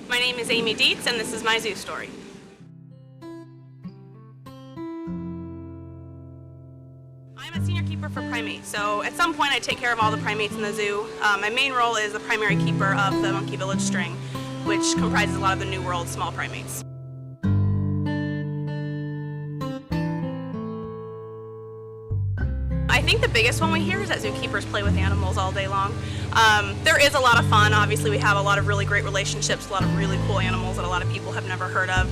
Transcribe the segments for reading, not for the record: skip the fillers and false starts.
My name is Amy Dietz, and this is my zoo story. I'm a senior keeper for primates, so at some point I take care of all the primates in the zoo. My main role is the primary keeper of the monkey village string, which comprises a lot of the New World small primates. I think the biggest one we hear is that zookeepers play with animals all day long. There is a lot of fun. Obviously, we have a lot of really great relationships, a lot of really cool animals that a lot of people have never heard of.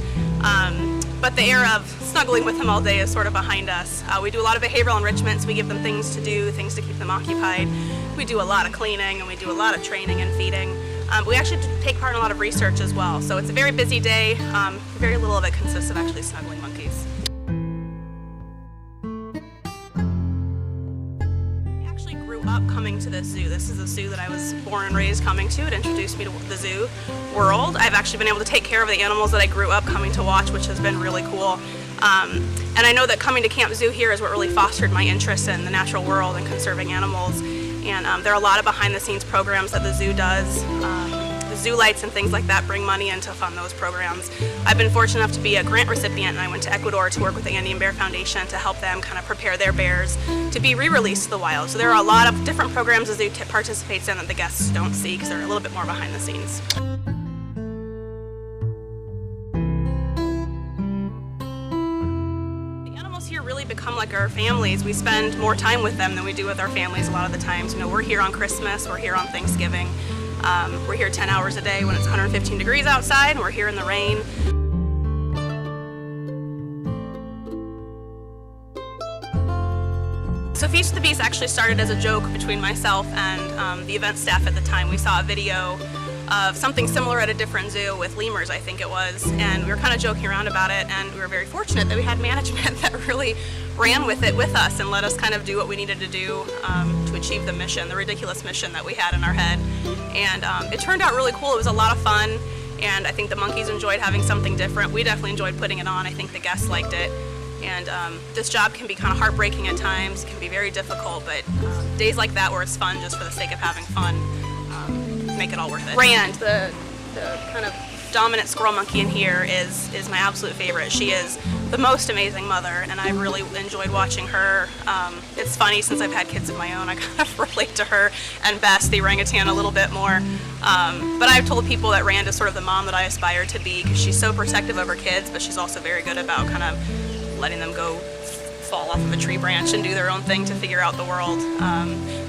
But the era of snuggling with them all day is sort of behind us. We do a lot of behavioral enrichment, so we give them things to do, things to keep them occupied. We do a lot of cleaning, and we do a lot of training and feeding. We actually take part in a lot of research as well, so it's a very busy day. Very little of it consists of actually snuggling monkeys. Up coming to this zoo. This is a zoo that I was born and raised coming to. It introduced me to the zoo world. I've actually been able to take care of the animals that I grew up coming to watch, which has been really cool. And I know that coming to Camp Zoo here is what really fostered my interest in the natural world and conserving animals. And there are a lot of behind-the-scenes programs that the zoo does. The zoo lights and things like that bring money in to fund those programs. I've been fortunate enough to be a grant recipient, and I went to Ecuador to work with the Andean Bear Foundation to help them kind of prepare their bears to be re-released to the wild. So there are a lot of different programs the zoo participates in that the guests don't see because they're a little bit more behind the scenes. The animals here really become like our families. We spend more time with them than we do with our families a lot of the times. You know, we're here on Christmas, we're here on Thanksgiving. We're here 10 hours a day when it's 115 degrees outside, and we're here in the rain. So Feast of the Beast actually started as a joke between myself and the event staff at the time. We saw a video of something similar at a different zoo with lemurs, I think it was, and we were kind of joking around about it, and we were very fortunate that we had management that really ran with it with us and let us kind of do what we needed to do to achieve the mission, the ridiculous mission that we had in our head. And it turned out really cool. It was a lot of fun, and I think the monkeys enjoyed having something different. We definitely enjoyed putting it on. I think the guests liked it. And this job can be kind of heartbreaking at times. It can be very difficult, but days like that where it's fun just for the sake of having fun make it all worth it. Rand, the kind of dominant squirrel monkey in here, is my absolute favorite. She is the most amazing mother, and I really enjoyed watching her. It's funny, since I've had kids of my own, I kind of relate to her and Bess, the orangutan, a little bit more. But I've told people that Rand is sort of the mom that I aspire to be, because she's so protective of her kids, but she's also very good about kind of letting them go fall off of a tree branch and do their own thing to figure out the world.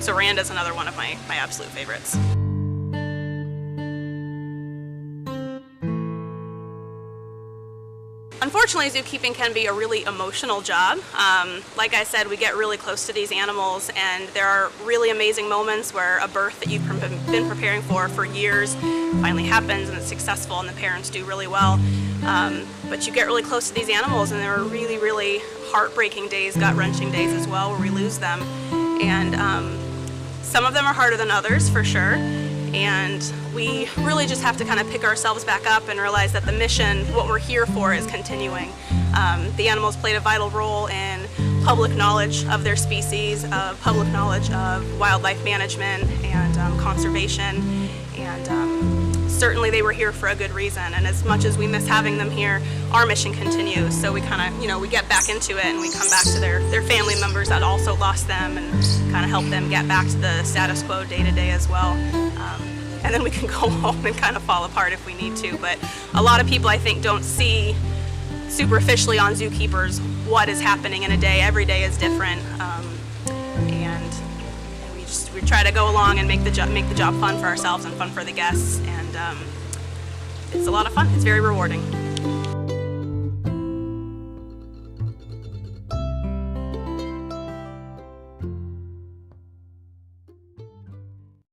So Rand is another one of my absolute favorites. Unfortunately, zookeeping can be a really emotional job. Like I said, we get really close to these animals, and there are really amazing moments where a birth that you've been preparing for years finally happens and it's successful and the parents do really well. But you get really close to these animals, and there are really, really heartbreaking days, gut-wrenching days as well, where we lose them. And some of them are harder than others, for sure. And we really just have to kind of pick ourselves back up and realize that the mission, what we're here for, is continuing. The animals played a vital role in public knowledge of their species, public knowledge of wildlife management and conservation, and certainly they were here for a good reason. And as much as we miss having them here, our mission continues. So we kind of, we get back into it, and we come back to their family members that also lost them, and kind of help them get back to the status quo day to day as well. And then we can go home and kind of fall apart if we need to. But a lot of people, I think, don't see superficially on zookeepers what is happening in a day. Every day is different, and we try to go along and make the job fun for ourselves and fun for the guests. And it's a lot of fun. It's very rewarding.